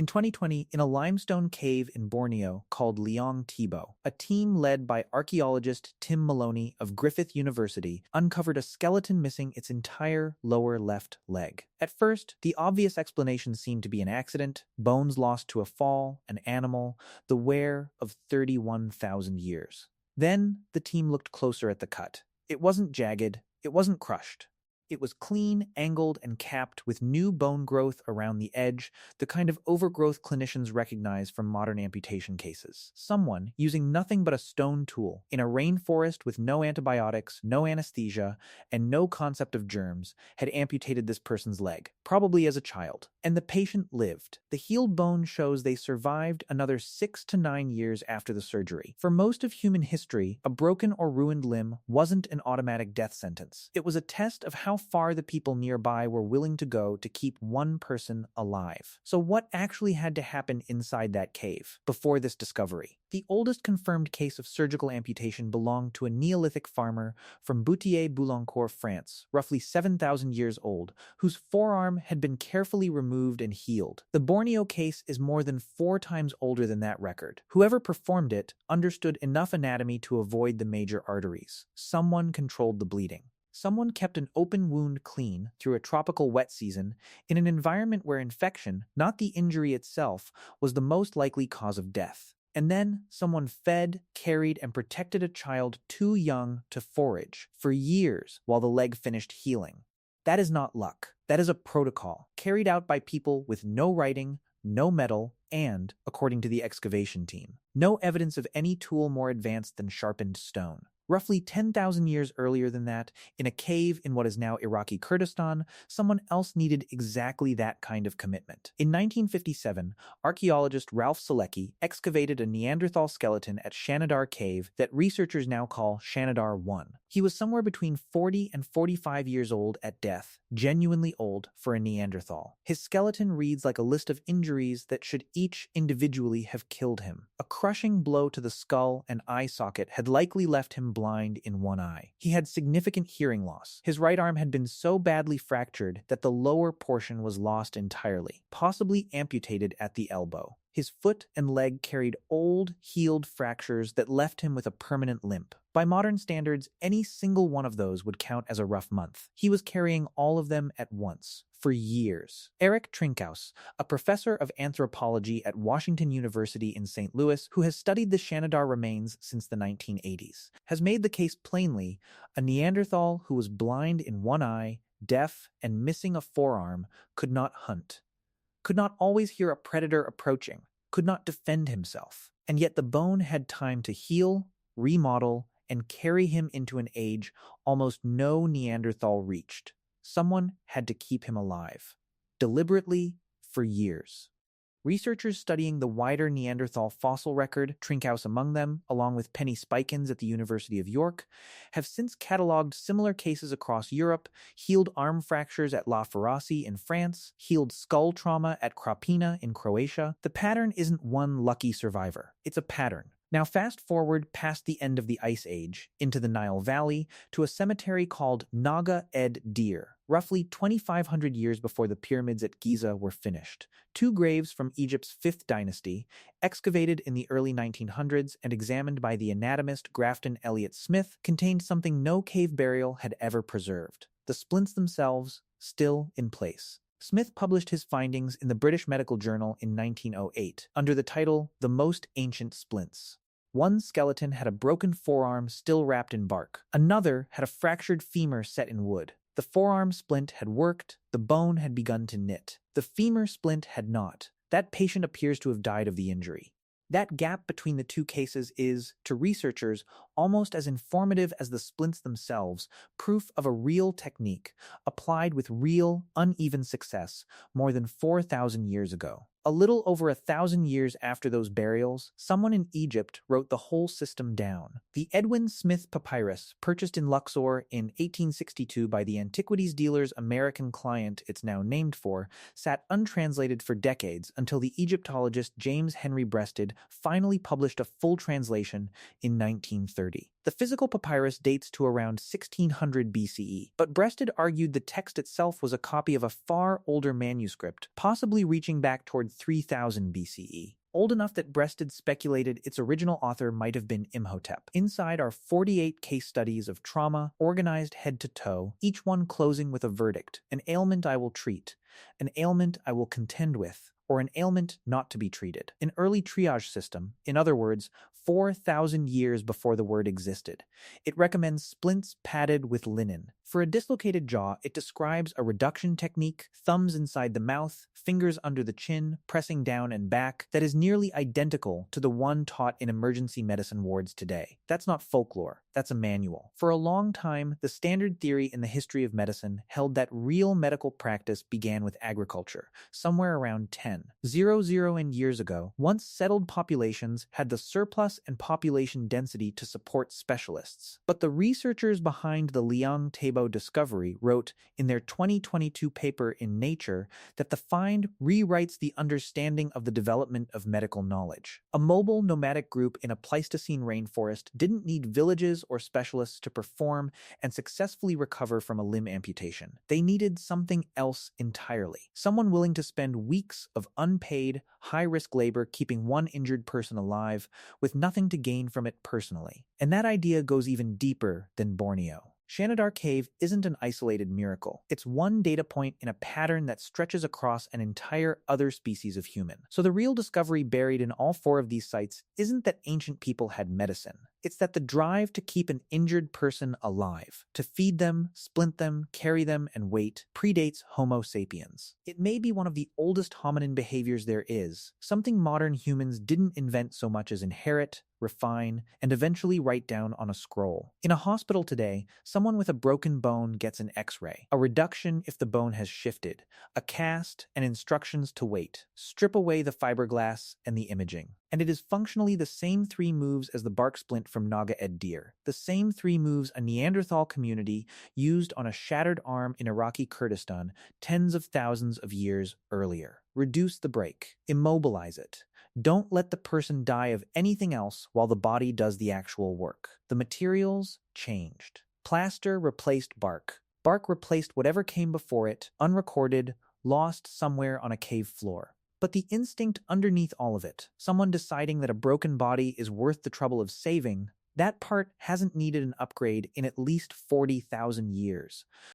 In 2020, in a limestone cave in Borneo called Liang Tebo, a team led by archaeologist Tim Maloney of Griffith University uncovered a skeleton missing its entire lower left leg. At first, the obvious explanation seemed to be an accident, bones lost to a fall, an animal, the wear of 31,000 years. Then, the team looked closer at the cut. It wasn't jagged, it wasn't crushed. It was clean, angled, and capped with new bone growth around the edge, the kind of overgrowth clinicians recognize from modern amputation cases. Someone, using nothing but a stone tool, in a rainforest with no antibiotics, no anesthesia, and no concept of germs, had amputated this person's leg, probably as a child. And the patient lived. The healed bone shows they survived another 6 to 9 years after the surgery. For most of human history, a broken or ruined limb wasn't an automatic death sentence. It was a test of how far the people nearby were willing to go to keep one person alive. So what actually had to happen inside that cave before this discovery? The oldest confirmed case of surgical amputation belonged to a Neolithic farmer from Boutier-Boulancourt, France, roughly 7,000 years old, whose forearm had been carefully removed and healed. The Borneo case is more than 4 times older than that record. Whoever performed it understood enough anatomy to avoid the major arteries. Someone controlled the bleeding. Someone kept an open wound clean through a tropical wet season in an environment where infection, not the injury itself, was the most likely cause of death. And then someone fed, carried, and protected a child too young to forage for years while the leg finished healing. That is not luck. That is a protocol carried out by people with no writing, no metal, and, according to the excavation team, no evidence of any tool more advanced than sharpened stone. Roughly 10,000 years earlier than that, in a cave in what is now Iraqi Kurdistan, someone else needed exactly that kind of commitment. In 1957, archaeologist Ralph Selecki excavated a Neanderthal skeleton at Shanidar cave that researchers now call Shanidar 1. He was somewhere between 40 and 45 years old at death, genuinely old for a Neanderthal. His skeleton reads like a list of injuries that should each individually have killed him. A crushing blow to the skull and eye socket had likely left him blind in one eye. He had significant hearing loss. His right arm had been so badly fractured that the lower portion was lost entirely, possibly amputated at the elbow. His foot and leg carried old, healed fractures that left him with a permanent limp. By modern standards, any single one of those would count as a rough month. He was carrying all of them at once, for years. Eric Trinkaus, a professor of anthropology at Washington University in St. Louis, who has studied the Shanidar remains since the 1980s, has made the case plainly: a Neanderthal who was blind in one eye, deaf, and missing a forearm could not hunt, could not always hear a predator approaching, could not defend himself. And yet the bone had time to heal, remodel, and carry him into an age almost no Neanderthal reached. Someone had to keep him alive, deliberately, for years. Researchers studying the wider Neanderthal fossil record, Trinkaus among them, along with Penny Spikins at the University of York, have since catalogued similar cases across Europe: healed arm fractures at La Ferraci in France, healed skull trauma at Krapina in Croatia. The pattern isn't one lucky survivor. It's a pattern. Now fast forward past the end of the Ice Age, into the Nile Valley, to a cemetery called Naga ed-Deir, roughly 2,500 years before the pyramids at Giza were finished. 2 graves from Egypt's Fifth Dynasty, excavated in the early 1900s and examined by the anatomist Grafton Elliott Smith, contained something no cave burial had ever preserved: the splints themselves, still in place. Smith published his findings in the British Medical Journal in 1908 under the title "The Most Ancient Splints." One skeleton had a broken forearm still wrapped in bark. Another had a fractured femur set in wood. The forearm splint had worked, the bone had begun to knit. The femur splint had not. That patient appears to have died of the injury. That gap between the 2 cases is, to researchers, almost as informative as the splints themselves, proof of a real technique, applied with real, uneven success, more than 4,000 years ago. A little over 1,000 years after those burials, someone in Egypt wrote the whole system down. The Edwin Smith Papyrus, purchased in Luxor in 1862 by the antiquities dealer's American client it's now named for, sat untranslated for decades until the Egyptologist James Henry Breasted finally published a full translation in 1930. The physical papyrus dates to around 1600 BCE, but Breasted argued the text itself was a copy of a far older manuscript, possibly reaching back toward 3000 BCE. Old enough that Breasted speculated its original author might have been Imhotep. Inside are 48 case studies of trauma, organized head to toe, each one closing with a verdict: an ailment I will treat, an ailment I will contend with, or an ailment not to be treated. An early triage system, in other words, 4,000 years before the word existed. It recommends splints padded with linen. For a dislocated jaw, it describes a reduction technique, thumbs inside the mouth, fingers under the chin, pressing down and back, that is nearly identical to the one taught in emergency medicine wards today. That's not folklore, that's a manual. For a long time, the standard theory in the history of medicine held that real medical practice began with agriculture, somewhere around 10,000 years ago. Once settled populations had the surplus and population density to support specialists. But the researchers behind the Liang Tebo discovery wrote in their 2022 paper in Nature that the find rewrites the understanding of the development of medical knowledge. A mobile nomadic group in a Pleistocene rainforest didn't need villages or specialists to perform and successfully recover from a limb amputation. They needed something else entirely. Someone willing to spend weeks of unpaid, high-risk labor keeping one injured person alive with nothing to gain from it personally. And that idea goes even deeper than Borneo. Shanidar Cave isn't an isolated miracle. It's one data point in a pattern that stretches across an entire other species of human. So the real discovery buried in all four of these sites isn't that ancient people had medicine. It's that the drive to keep an injured person alive, to feed them, splint them, carry them, and wait, predates Homo sapiens. It may be one of the oldest hominin behaviors there is, something modern humans didn't invent so much as inherit, refine, and eventually write down on a scroll. In a hospital today, someone with a broken bone gets an X-ray, a reduction if the bone has shifted, a cast, and instructions to wait. Strip away the fiberglass and the imaging. And it is functionally the same three moves as the bark splint from Naga ed-Deir, the same three moves a Neanderthal community used on a shattered arm in Iraqi Kurdistan tens of thousands of years earlier. Reduce the break. Immobilize it. Don't let the person die of anything else while the body does the actual work. The materials changed. Plaster replaced bark. Bark replaced whatever came before it, unrecorded, lost somewhere on a cave floor. But the instinct underneath all of it, someone deciding that a broken body is worth the trouble of saving, that part hasn't needed an upgrade in at least 40,000 years.